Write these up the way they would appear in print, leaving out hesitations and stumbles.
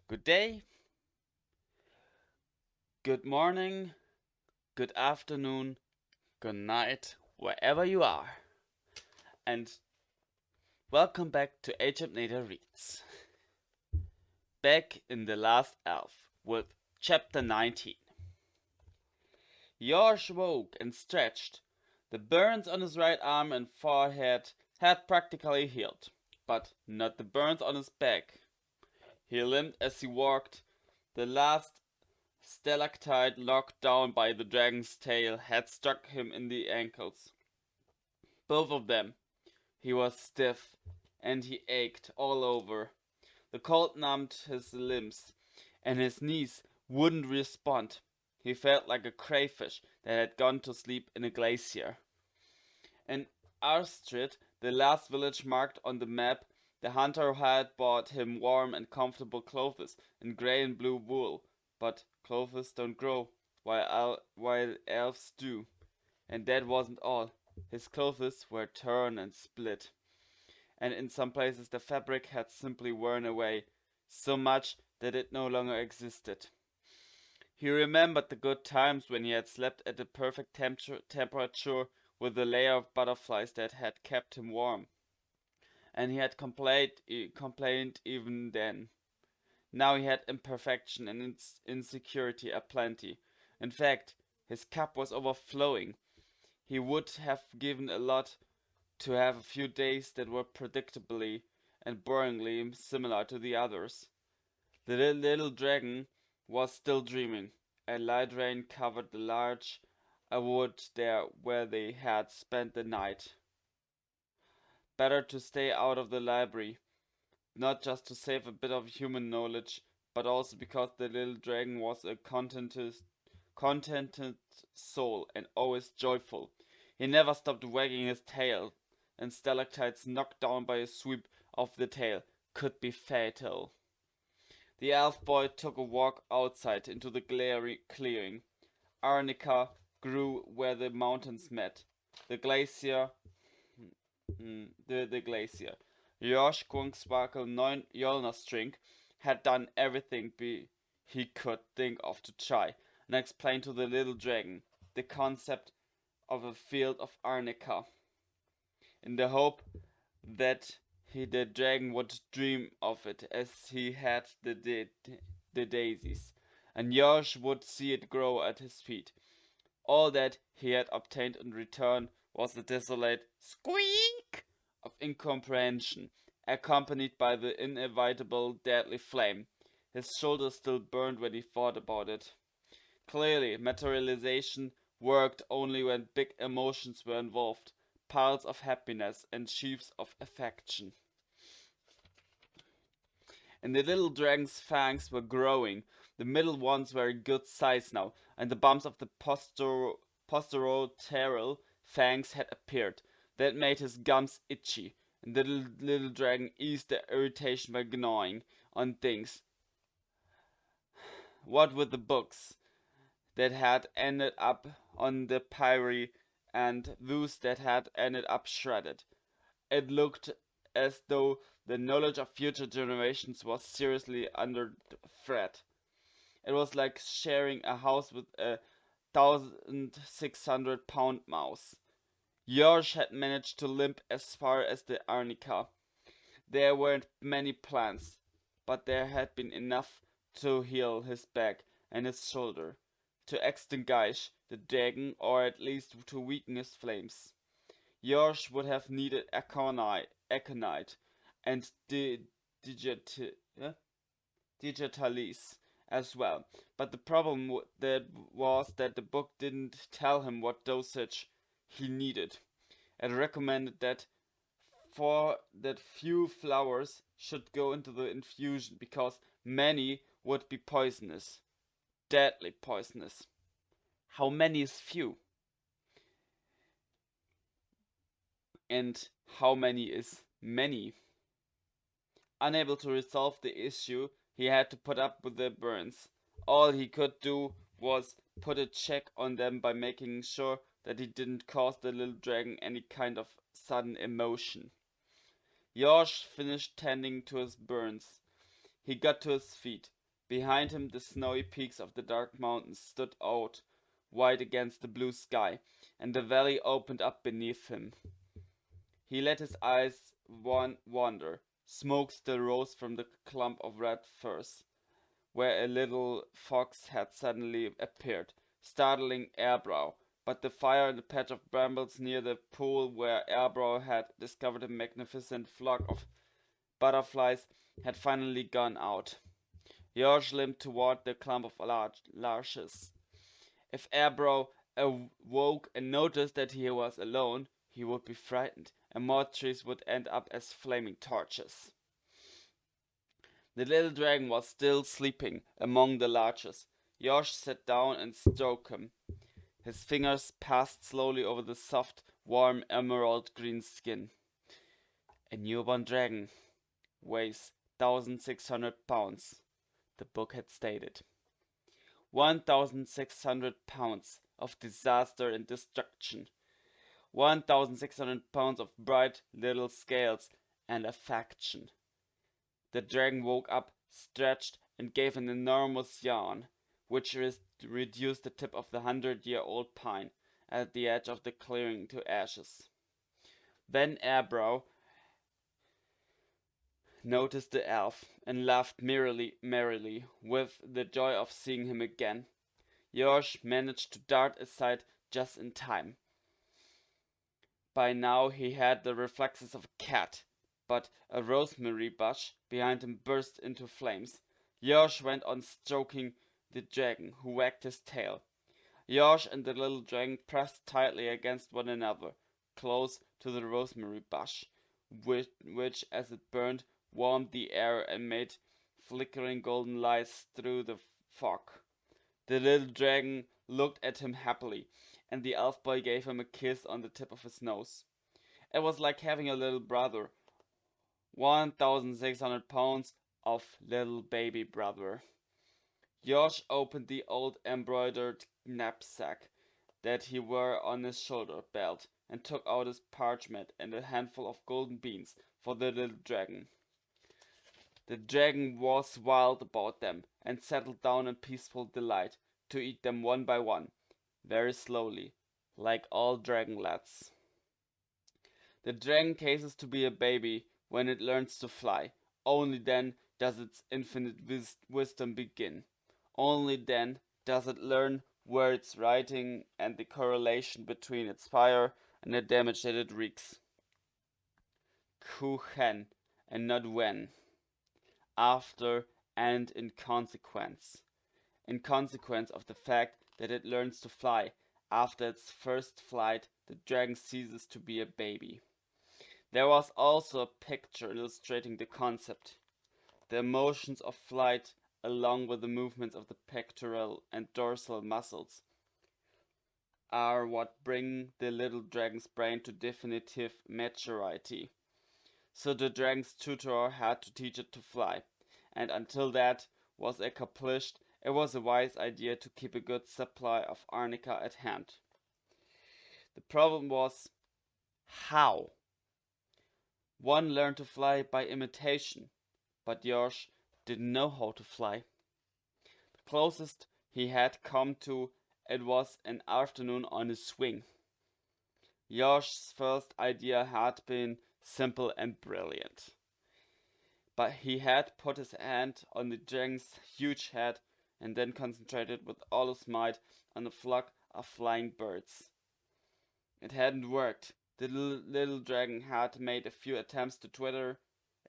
Good day, good morning, good afternoon, good night, wherever you are. And welcome back to Achampnator Reads. Back in The Last Elf with Chapter 19. Yorsh woke and stretched. The burns on his right arm and forehead had practically healed, but not the burns on his back. He limped as he walked. The last stalactite knocked down by the dragon's tail had struck him in the ankles. Both of them. He was stiff, and he ached all over. The cold numbed his limbs, and his knees wouldn't respond. He felt like a crayfish that had gone to sleep in a glacier. In Arstrid, the last village marked on the map, the hunter had bought him warm and comfortable clothes in grey and blue wool, but clothes don't grow, while elves do. And that wasn't all. His clothes were torn and split, and in some places the fabric had simply worn away, so much that it no longer existed. He remembered the good times when he had slept at the perfect temperature with a layer of butterflies that had kept him warm, and he had complained even then. Now he had imperfection and insecurity aplenty. In fact, his cup was overflowing. He would have given a lot to have a few days that were predictably and boringly similar to the others. The little dragon was still dreaming. A light rain covered the large wood there where they had spent the night. Better to stay out of the library, not just to save a bit of human knowledge, but also because the little dragon was a contented soul and always joyful. He never stopped wagging his tail, and stalactites knocked down by a sweep of the tail could be fatal. The elf boy took a walk outside into the clearing. Arnica grew where the mountains met. The glacier. The glacier. Josh Sparkle 9 Jolnastring had done everything he could think of to try and explain to the little dragon the concept of a field of arnica, in the hope that the dragon would dream of it as he had the daisies, and Josh would see it grow at his feet. All that he had obtained in return was a desolate squeak of incomprehension, accompanied by the inevitable deadly flame. His shoulders still burned when he thought about it. Clearly, materialization worked only when big emotions were involved, piles of happiness and sheaves of affection. And the little dragon's fangs were growing. The middle ones were a good size now, and the bumps of the posterolateral fangs had appeared. That made his gums itchy, and the little dragon eased the irritation by gnawing on things. What with the books that had ended up on the pyre and those that had ended up shredded? It looked as though the knowledge of future generations was seriously under threat. It was like sharing a house with a 1,600-pound mouse. Yorsh had managed to limp as far as the arnica. There weren't many plants, but there had been enough to heal his back and his shoulder, to extinguish the dragon, or at least to weaken his flames. Yorsh would have needed aconite and digitalis as well, but the problem was that the book didn't tell him what dosage he needed. It recommended that few flowers should go into the infusion because many would be poisonous, deadly poisonous. How many is few? And how many is many? Unable to resolve the issue, he had to put up with the burns. All he could do was put a check on them by making sure that he didn't cause the little dragon any kind of sudden emotion. Yosh finished tending to his burns. He got to his feet. Behind him, the snowy peaks of the dark mountains stood out white against the blue sky, and the valley opened up beneath him. He let his eyes wander. Smoke still rose from the clump of red firs, where a little fox had suddenly appeared, startling Airbrow. But the fire in the patch of brambles near the pool where Airbrow had discovered a magnificent flock of butterflies had finally gone out. George limped toward the clump of larches. If Airbrow awoke and noticed that he was alone, he would be frightened, and more trees would end up as flaming torches. The little dragon was still sleeping among the larches. Yosh sat down and stroked him. His fingers passed slowly over the soft, warm emerald green skin. A newborn dragon weighs 1,600 pounds, the book had stated. 1,600 pounds of disaster and destruction. 1,600 pounds of bright little scales and affection. The dragon woke up, stretched, and gave an enormous yawn, which reduced the tip of the 100-year-old pine at the edge of the clearing to ashes. Then Airbrow noticed the elf and laughed merrily with the joy of seeing him again. Yosh managed to dart aside just in time. By now he had the reflexes of a cat, but a rosemary bush behind him burst into flames. Yosh went on stroking the dragon, who wagged his tail. Yosh and the little dragon pressed tightly against one another, close to the rosemary bush, which as it burned, warmed the air and made flickering golden lights through the fog. The little dragon looked at him happily, and the elf boy gave him a kiss on the tip of his nose. It was like having a little brother. 1,600 pounds of little baby brother. Josh opened the old embroidered knapsack that he wore on his shoulder belt and took out his parchment and a handful of golden beans for the little dragon. The dragon was wild about them and settled down in peaceful delight to eat them one by one, very slowly, like all dragonlets. The dragon cases to be a baby when it learns to fly. Only then does its infinite wisdom begin. Only then does it learn where it's riding and the correlation between its fire and the damage that it wreaks. Kuchen, and not when. After and in consequence. In consequence of the fact that it learns to fly. After its first flight, the dragon ceases to be a baby. There was also a picture illustrating the concept. The emotions of flight, along with the movements of the pectoral and dorsal muscles, are what bring the little dragon's brain to definitive maturity. So the dragon's tutor had to teach it to fly, and until that was accomplished, it was a wise idea to keep a good supply of arnica at hand. The problem was how. One learned to fly by imitation, but Yosh didn't know how to fly. The closest he had come to it was an afternoon on a swing. Yosh's first idea had been simple and brilliant, but he had put his hand on the dragon's huge head and then concentrated with all his might on a flock of flying birds. It hadn't worked. The little dragon had made a few attempts to twitter,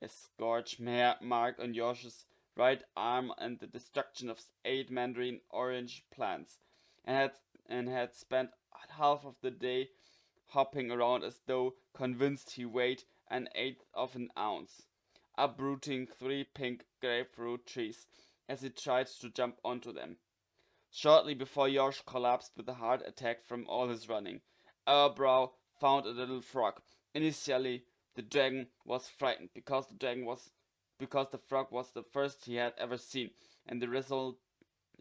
a scorch mark on Yosh's right arm and the destruction of 8 mandarin orange plants, and had spent half of the day hopping around as though convinced he weighed an eighth of an ounce, uprooting 3 pink grapefruit trees as he tried to jump onto them. Shortly before Yosh collapsed with a heart attack from all his running, Airbrow found a little frog. Initially, the dragon was frightened because the frog was the first he had ever seen, and the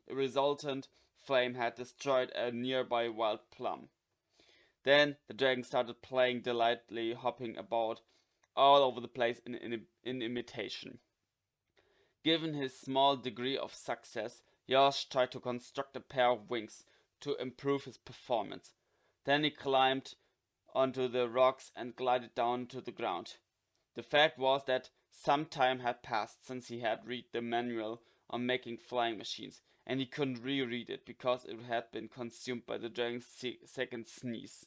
resultant flame had destroyed a nearby wild plum. Then the dragon started playing delightfully, hopping about all over the place in imitation. Given his small degree of success, Yash tried to construct a pair of wings to improve his performance. Then he climbed onto the rocks and glided down to the ground. The fact was that some time had passed since he had read the manual on making flying machines, and he couldn't reread it because it had been consumed by the dragon's second sneeze,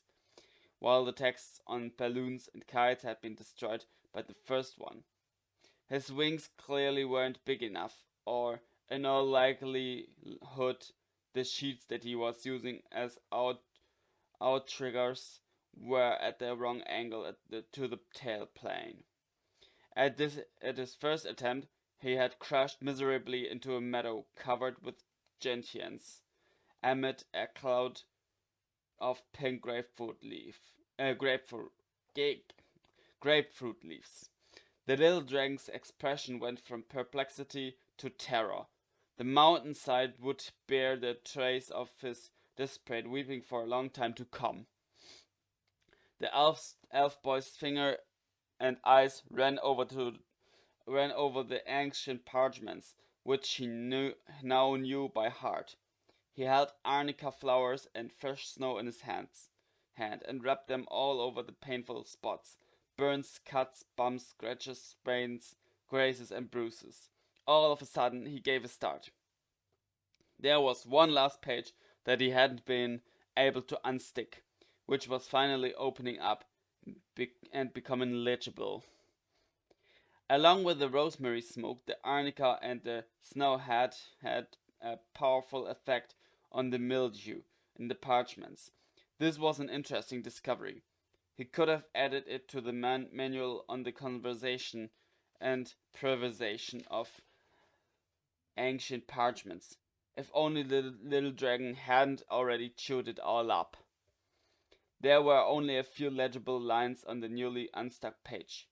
while the texts on balloons and kites had been destroyed by the first one. His wings clearly weren't big enough, or in all likelihood, the sheets that he was using as outriggers were at the wrong angle to the tail plane. At his first attempt, he had crashed miserably into a meadow covered with gentians, amid a cloud of pink grapefruit, grapefruit leaves. The little dragon's expression went from perplexity to terror. The mountainside would bear the trace of his desperate weeping for a long time to come. The elf boy's finger and eyes ran over the ancient parchments, which he now knew by heart. He held arnica flowers and fresh snow in his hand and rubbed them all over the painful spots: burns, cuts, bumps, scratches, sprains, grazes, and bruises. All of a sudden, he gave a start. There was one last page that he hadn't been able to unstick, which was finally opening up and becoming legible. Along with the rosemary smoke, the arnica and the snow had a powerful effect on the mildew in the parchments. This was an interesting discovery. He could have added it to the manual on the conservation and preservation of ancient parchments, if only the little dragon hadn't already chewed it all up. There were only a few legible lines on the newly unstuck page.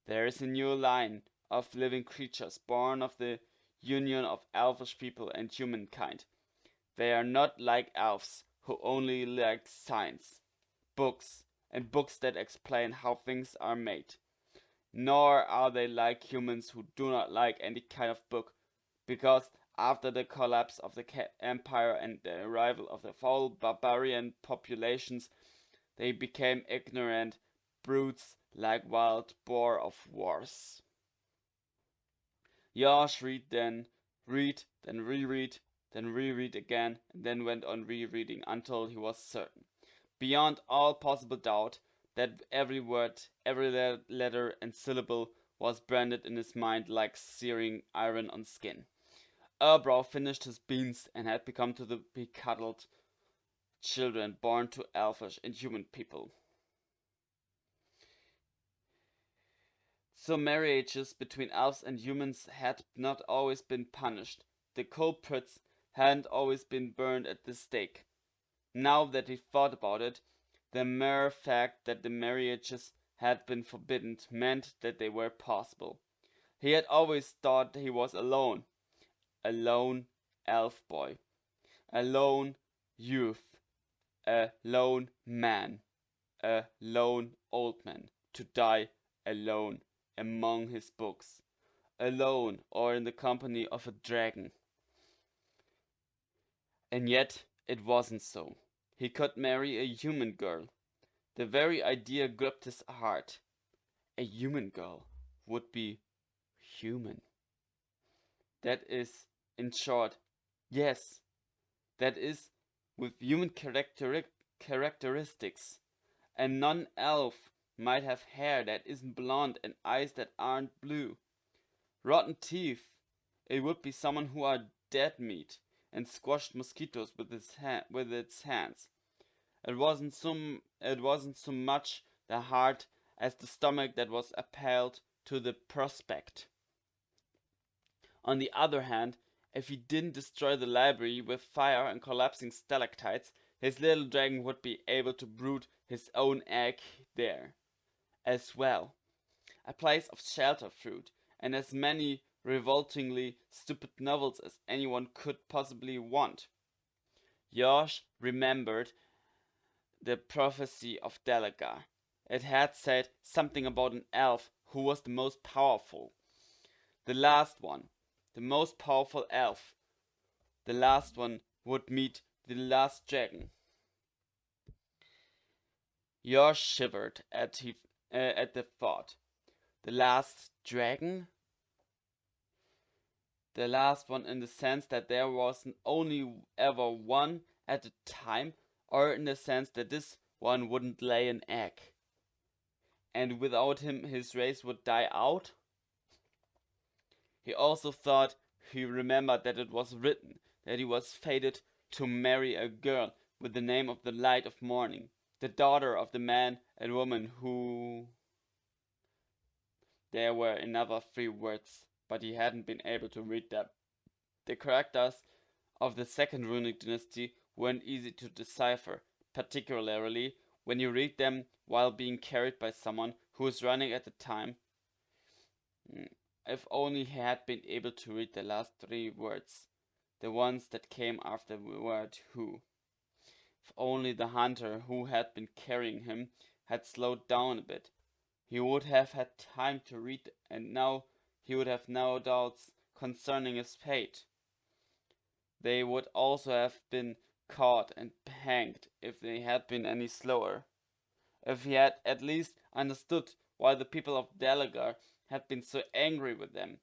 There is a new line of living creatures born of the union of elfish people and humankind. They are not like elves, who only like science, books, and books that explain how things are made. Nor are they like humans, who do not like any kind of book, because after the collapse of the empire and the arrival of the foul barbarian populations, they became ignorant brutes like wild boar of wars. Yash then reread, then reread again, and then went on rereading until he was certain, beyond all possible doubt, that every word, every letter and syllable was branded in his mind like searing iron on skin. Erbrow finished his beans and had become to the becuddled children born to elfish and human people. So marriages between elves and humans had not always been punished. The culprits hadn't always been burned at the stake. Now that he thought about it, the mere fact that the marriages had been forbidden meant that they were possible. He had always thought he was alone. A lone elf boy. A lone youth. A lone man. A lone old man. To die alone among his books, alone or in the company of a dragon. And yet it wasn't so. He could marry a human girl. The very idea gripped his heart. A human girl would be human. That is, in short, yes, that is, with human characteristics. A non-elf might have hair that isn't blonde and eyes that aren't blue. Rotten teeth. It would be someone who are dead meat and squashed mosquitoes with its hands. It wasn't so much the heart as the stomach that was appalled to the prospect. On the other hand, if he didn't destroy the library with fire and collapsing stalactites, his little dragon would be able to brood his own egg there as well. A place of shelter, fruit, and as many revoltingly stupid novels as anyone could possibly want. Josh remembered the prophecy of Delagar. It had said something about an elf who was the most powerful. The last one, the most powerful elf, the last one would meet the last dragon. Yor shivered at the thought. The last dragon? The last one in the sense that there was only ever one at a time, or in the sense that this one wouldn't lay an egg, and without him his race would die out? He also thought he remembered that it was written that he was fated to marry a girl with the name of the light of morning, the daughter of the man and woman who... There were another 3 words, but he hadn't been able to read them. The characters of the second runic dynasty weren't easy to decipher, particularly when you read them while being carried by someone who was running at the time. If only he had been able to read the last 3 words, the ones that came after the word who. If only the hunter who had been carrying him had slowed down a bit, he would have had time to read, and now he would have no doubts concerning his fate. They would also have been caught and hanged if they had been any slower. If he had at least understood why the people of Delagar had been so angry with them.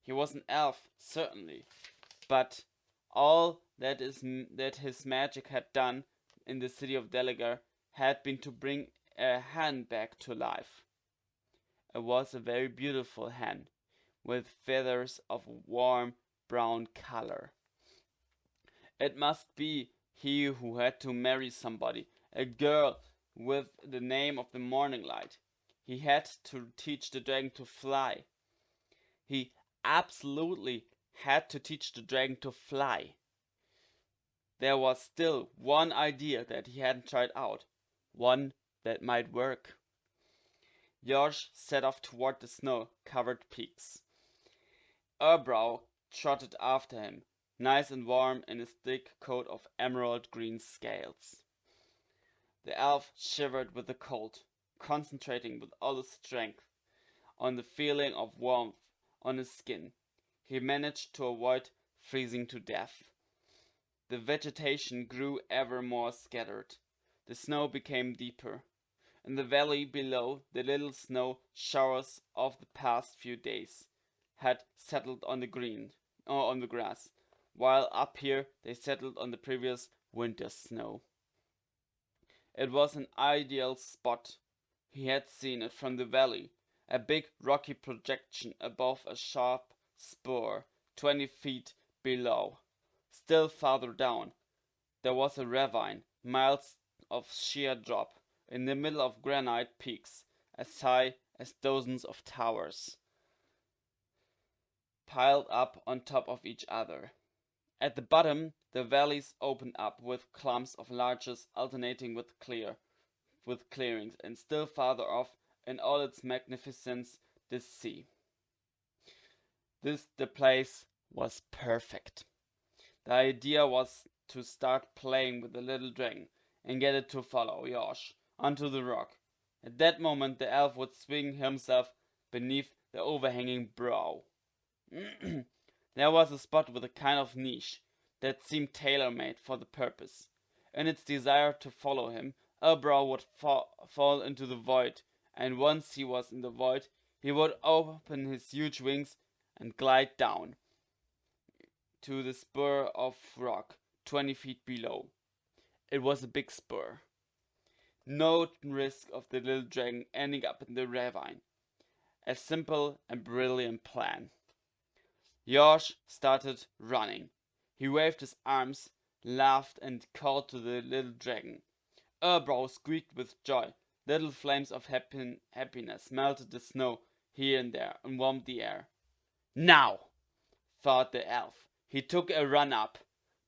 He was an elf, certainly, but all that his magic had done in the city of Delagar had been to bring a hen back to life. It was a very beautiful hen, with feathers of warm brown color. It must be he who had to marry somebody, a girl with the name of the morning light. He had to teach the dragon to fly. He absolutely had to teach the dragon to fly. There was still one idea that he hadn't tried out, one that might work. Yorsh set off toward the snow-covered peaks. Urbrow trotted after him, nice and warm in his thick coat of emerald green scales. The elf shivered with the cold, concentrating with all his strength on the feeling of warmth on his skin. He managed to avoid freezing to death. The vegetation grew ever more scattered. The snow became deeper. In the valley below, the little snow showers of the past few days had settled on the grass, while up here they settled on the previous winter's snow. It was an ideal spot. He had seen it from the valley, a big rocky projection above a sharp spur 20 feet below. Still farther down, there was a ravine, miles of sheer drop, in the middle of granite peaks, as high as dozens of towers, piled up on top of each other. At the bottom, the valleys opened up with clumps of larches alternating with clearings, and still farther off, in all its magnificence, the sea. The place was perfect. The idea was to start playing with the little dragon and get it to follow Yosh onto the rock. At that moment, the elf would swing himself beneath the overhanging brow. There was a spot with a kind of niche that seemed tailor-made for the purpose. In its desire to follow him, Urbrow would fall into the void, and once he was in the void, he would open his huge wings and glide down to the spur of rock 20 feet below. It was a big spur. No risk of the little dragon ending up in the ravine. A simple and brilliant plan. Yosh started running. He waved his arms, laughed, and called to the little dragon. Urbrow squeaked with joy. Little flames of happiness melted the snow here and there and warmed the air. Now, thought the elf. He took a run up.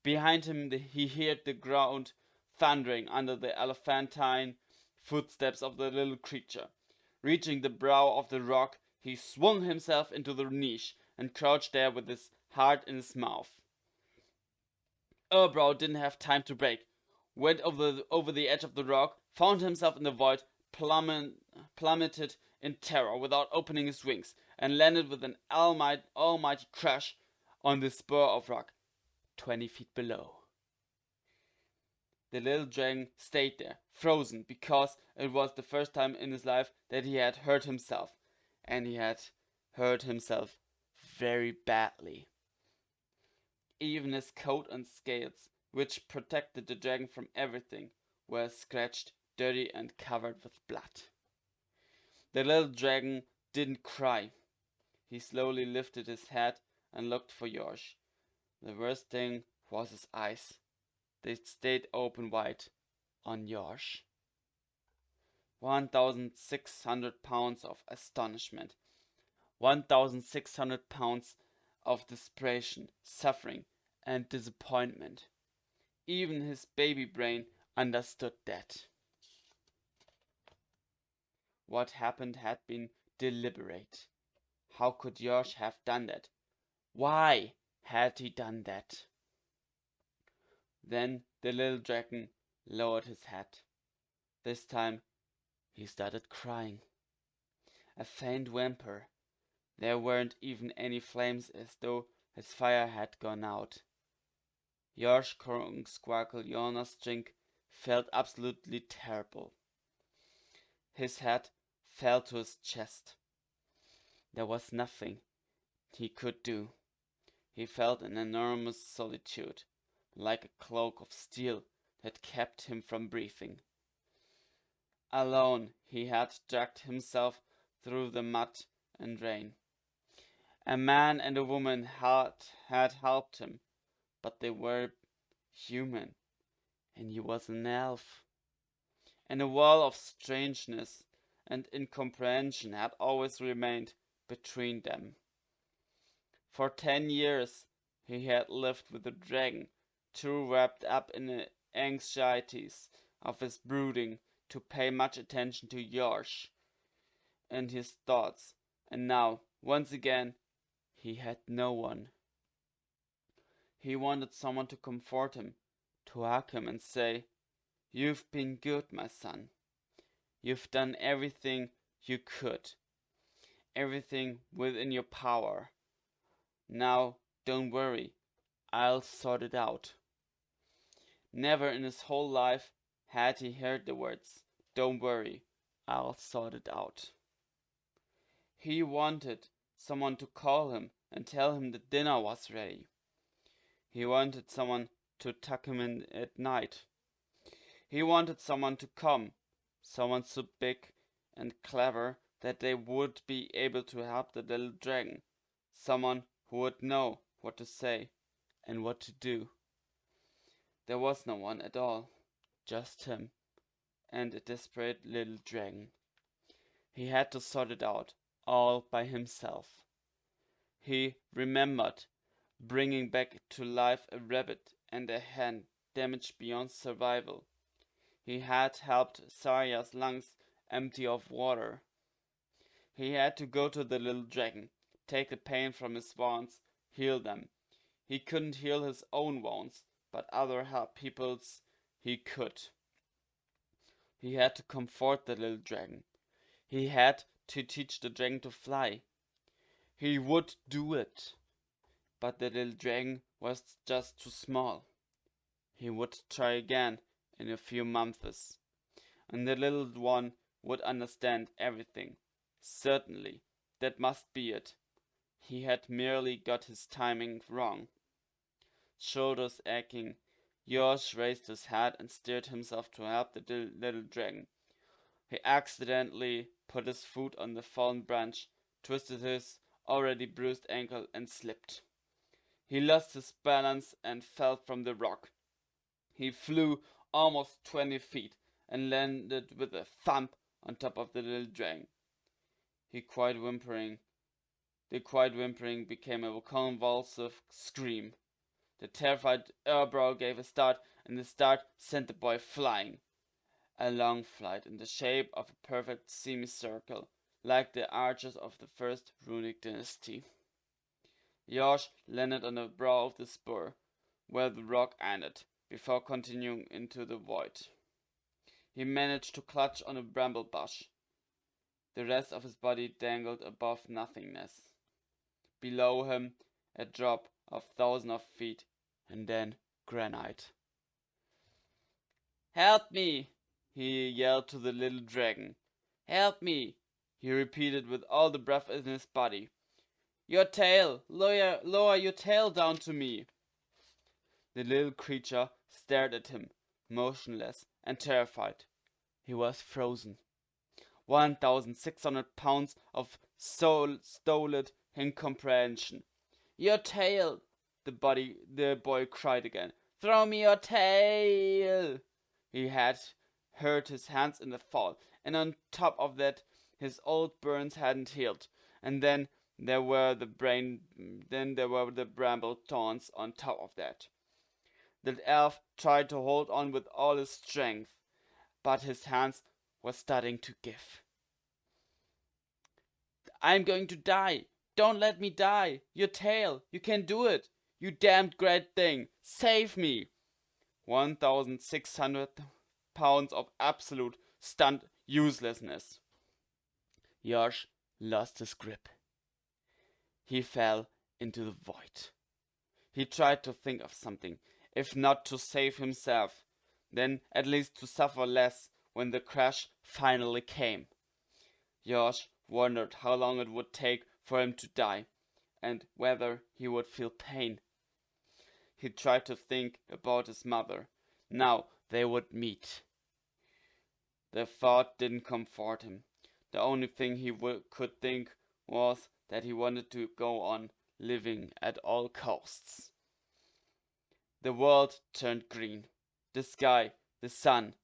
Behind him he heard the ground thundering under the elephantine footsteps of the little creature. Reaching the brow of the rock, he swung himself into the niche and crouched there with his heart in his mouth. Urbrow didn't have time to break. went over the edge of the rock, found himself in the void, plummeted in terror without opening his wings, and landed with an almighty crash on the spur of rock 20 feet below. The little dragon stayed there, frozen, because it was the first time in his life that he had hurt himself, and he had hurt himself very badly. Even his coat and scales, which protected the dragon from everything, were scratched, dirty, and covered with blood. The little dragon didn't cry. He slowly lifted his head and looked for Yorsh. The worst thing was his eyes. They stayed open wide on Yorsh. 1,600 pounds of astonishment. 1,600 pounds of desperation, suffering, and disappointment. Even his baby brain understood that. What happened had been deliberate. How could Yorsh have done that? Why had he done that? Then the little dragon lowered his head. This time he started crying. A faint whimper. There weren't even any flames, as though his fire had gone out. Yorsh Squarkle Jonas drink felt absolutely terrible. His head fell to his chest. There was nothing he could do. He felt an enormous solitude, like a cloak of steel that kept him from breathing. Alone he had dragged himself through the mud and rain. A man and a woman had helped him, but they were human, and he was an elf. And a wall of strangeness and incomprehension had always remained between them. For 10 years he had lived with the dragon, too wrapped up in the anxieties of his brooding to pay much attention to Yorsh and his thoughts, and now, once again, he had no one. He wanted someone to comfort him, to hug him and say, "You've been good, my son. You've done everything you could, everything within your power. Now, don't worry, I'll sort it out." Never in his whole life had he heard the words, "Don't worry, I'll sort it out." He wanted someone to call him and tell him that dinner was ready. He wanted someone to tuck him in at night. He wanted someone to come, someone so big and clever that they would be able to help the little dragon, someone who would know what to say and what to do. There was no one at all, just him and a desperate little dragon. He had to sort it out all by himself. He remembered bringing back to life a rabbit and a hen damaged beyond survival. He had helped Sarya's lungs empty of water. He had to go to the little dragon, take the pain from his wounds, heal them. He couldn't heal his own wounds, but other people's he could. He had to comfort the little dragon. He had to teach the dragon to fly. He would do it, but the little dragon was just too small. He would try again in a few months, and the little one would understand everything. Certainly, that must be it. He had merely got his timing wrong. Shoulders aching, Yorsh raised his head and steered himself to help the little dragon. He accidentally put his foot on the fallen branch, twisted his already bruised ankle, and slipped. He lost his balance and fell from the rock. He flew almost 20 feet and landed with a thump on top of the little dragon. The quiet whimpering became a convulsive scream. The terrified Erbrow gave a start, and the start sent the boy flying. A long flight in the shape of a perfect semicircle, like the arches of the first runic dynasty. Yorsh landed on the brow of the spur, where the rock ended, before continuing into the void. He managed to clutch on a bramble bush. The rest of his body dangled above nothingness. Below him, a drop of thousands of feet, and then granite. "Help me!" he yelled to the little dragon. "Help me!" he repeated with all the breath in his body. "Your tail! Lower your tail down to me!" The little creature stared at him, motionless and terrified. He was frozen. 1,600 pounds of stolid incomprehension. "Your tail!" the boy cried again. "Throw me your tail!" He had hurt his hands in the fall, and on top of that, his old burns hadn't healed. And then there were the bramble thorns on top of that. The elf tried to hold on with all his strength, but his hands were starting to give. "I'm going to die! Don't let me die! Your tail! You can do it! You damned great thing! Save me!" 1,600 pounds of absolute stunned uselessness. Yosh lost his grip. He fell into the void. He tried to think of something, if not to save himself, then at least to suffer less when the crash finally came. Yosh wondered how long it would take for him to die, and whether he would feel pain. He tried to think about his mother. Now they would meet. The thought didn't comfort him. The only thing he could think was that he wanted to go on living at all costs. The world turned green. The sky, the sun,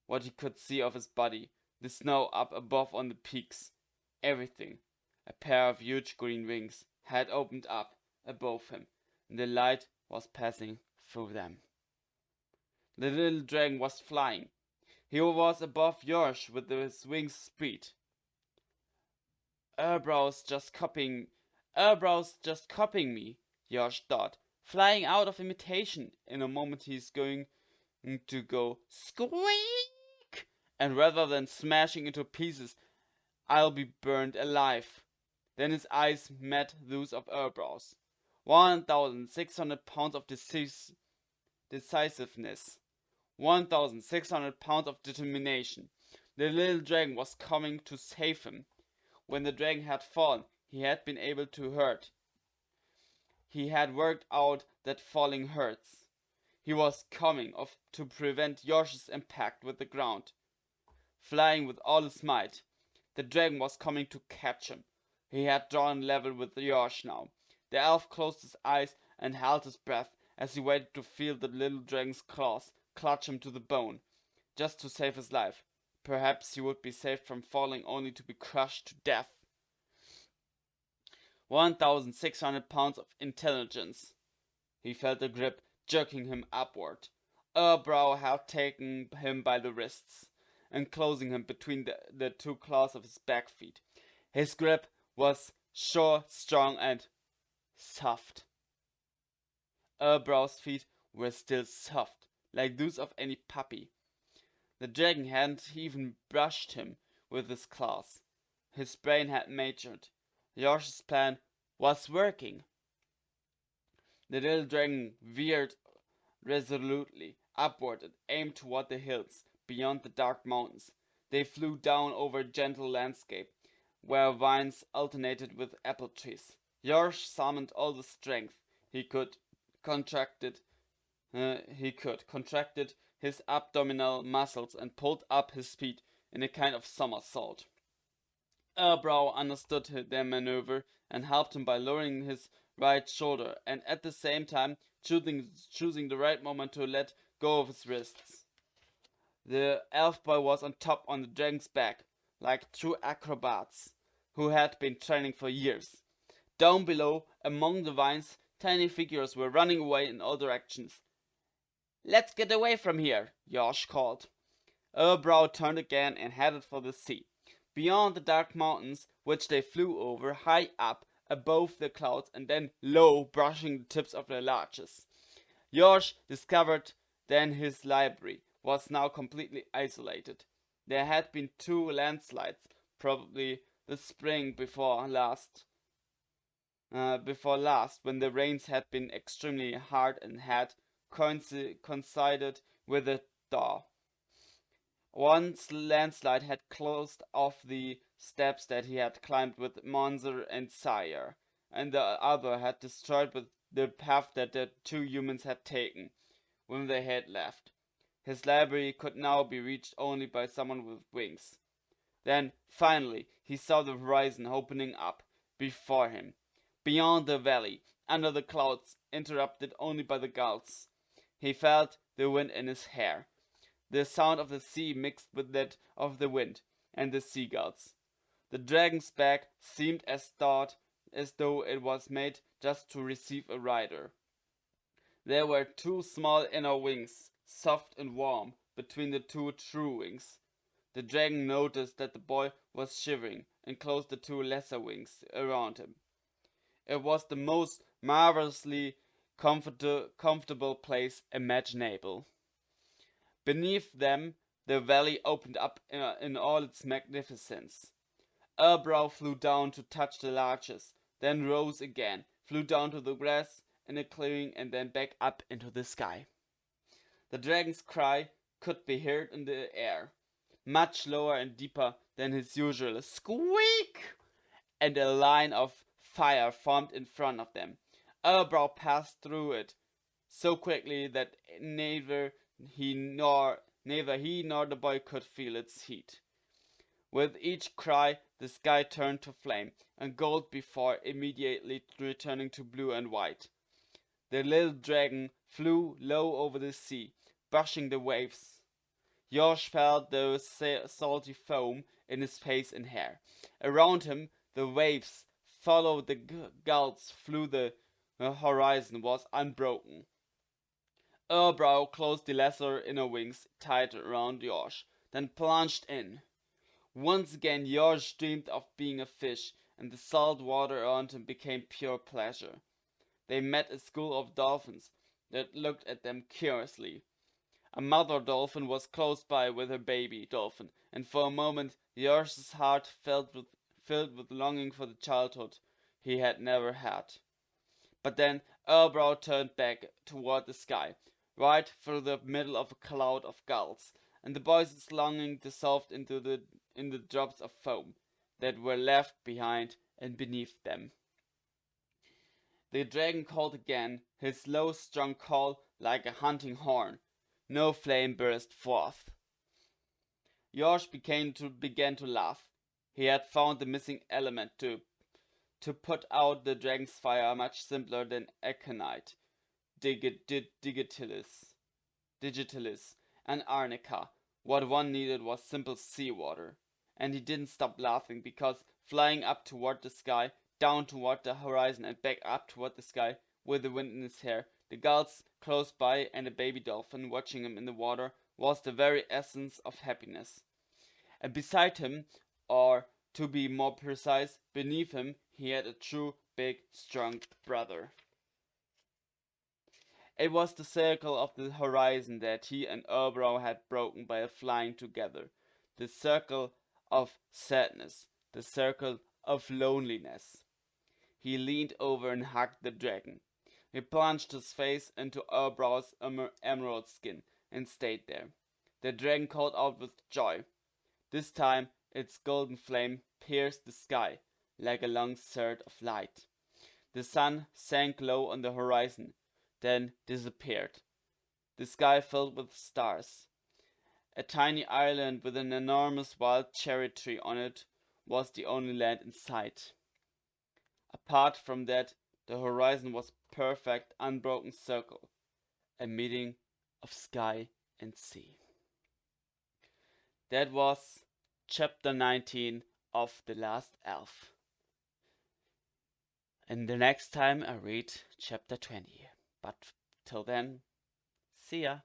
what he could see of his body, the snow up above on the peaks, everything. A pair of huge green wings had opened up above him, and the light was passing through them. The little dragon was flying. He was above Yosh with his wings spread. Urbrow's just copying me, Yosh thought, flying out of imitation. In a moment he's going to go squeak, and rather than smashing into pieces, I'll be burned alive. Then his eyes met those of Urbrow's. 1,600 pounds of decisiveness. 1,600 pounds of determination. The little dragon was coming to save him. When the dragon had fallen, he had been able to hurt. He had worked out that falling hurts. He was coming to prevent Yosh's impact with the ground. Flying with all his might, the dragon was coming to catch him. He had drawn level with Yosh now. The elf closed his eyes and held his breath as he waited to feel the little dragon's claws clutch him to the bone, just to save his life. Perhaps he would be saved from falling only to be crushed to death. 1,600 pounds of intelligence. He felt the grip jerking him upward. Urbrow had taken him by the wrists, enclosing him between the two claws of his back feet. His grip was sure, strong, and soft. Urbrow's feet were still soft, like those of any puppy. The dragon hadn't even brushed him with his claws. His brain had matured. Yosh's plan was working. The little dragon veered resolutely upward and aimed toward the hills beyond the dark mountains. They flew down over a gentle landscape where vines alternated with apple trees. Yosh summoned all the strength he could, contracted his abdominal muscles and pulled up his speed in a kind of somersault. Urbrow understood their maneuver and helped him by lowering his right shoulder and at the same time choosing the right moment to let go of his wrists. The elf boy was on top on the dragon's back, like true acrobats who had been training for years. Down below, among the vines, tiny figures were running away in all directions. "Let's get away from here," Yosh called. Urbrow turned again and headed for the sea. Beyond the dark mountains, which they flew over, high up above the clouds and then low, brushing the tips of their larches. Yosh discovered Then his library was now completely isolated. There had been 2 landslides, probably the spring before last, when the rains had been extremely hard and had coincided with a thaw. One landslide had closed off the steps that he had climbed with Monzer and Sire, and the other had destroyed the path that the 2 humans had taken when they had left. His library could now be reached only by someone with wings. Then, finally, he saw the horizon opening up before him. Beyond the valley, under the clouds, interrupted only by the gulls, he felt the wind in his hair. The sound of the sea mixed with that of the wind and the seagulls. The dragon's back seemed as though it was made just to receive a rider. There were 2 small inner wings, soft and warm, between the 2 true wings. The dragon noticed that the boy was shivering and closed the 2 lesser wings around him. It was the most marvelously comfortable place imaginable. Beneath them, the valley opened up in all its magnificence. Erbrow flew down to touch the larches, then rose again, flew down to the grass in a clearing, and then back up into the sky. The dragon's cry could be heard in the air, much lower and deeper than his usual squeak, and a line of fire formed in front of them. Erbrow passed through it so quickly that neither he nor the boy could feel its heat. With each cry, the sky turned to flame and gold before immediately returning to blue and white. The little dragon flew low over the sea, brushing the waves. Josh felt the salty foam in his face and hair. Around him, the waves followed the gulls flew. The horizon was unbroken. Erbrow closed the lesser inner wings tight around Josh, then plunged in. Once again Josh dreamed of being a fish, and the salt water around him became pure pleasure. They met a school of dolphins that looked at them curiously. A mother dolphin was close by with her baby dolphin, and for a moment Josh's heart filled with longing for the childhood he had never had. But then Erbrow turned back toward the sky, right through the middle of a cloud of gulls, and the boy's longing dissolved in the drops of foam that were left behind and beneath them. The dragon called again, his low, strong call like a hunting horn. No flame burst forth. Josh began to laugh. He had found the missing element to put out the dragon's fire much simpler than aconite, digitalis, and arnica. What one needed was simple seawater. And he didn't stop laughing, because flying up toward the sky, down toward the horizon, and back up toward the sky with the wind in his hair, the gulls close by, and a baby dolphin watching him in the water, was the very essence of happiness. And beside him, or to be more precise, beneath him, he had a true, big, strong brother. It was the circle of the horizon that he and Erbrow had broken by flying together. The circle of sadness. The circle of loneliness. He leaned over and hugged the dragon. He plunged his face into Erbrow's emerald skin and stayed there. The dragon called out with joy. This time its golden flame pierced the sky like a long thread of light. The sun sank low on the horizon, then disappeared. The sky filled with stars. A tiny island with an enormous wild cherry tree on it was the only land in sight. Apart from that, the horizon was a perfect, unbroken circle, a meeting of sky and sea. That was chapter 19 of The Last Elf. And the next time I read chapter 20. But till then, see ya.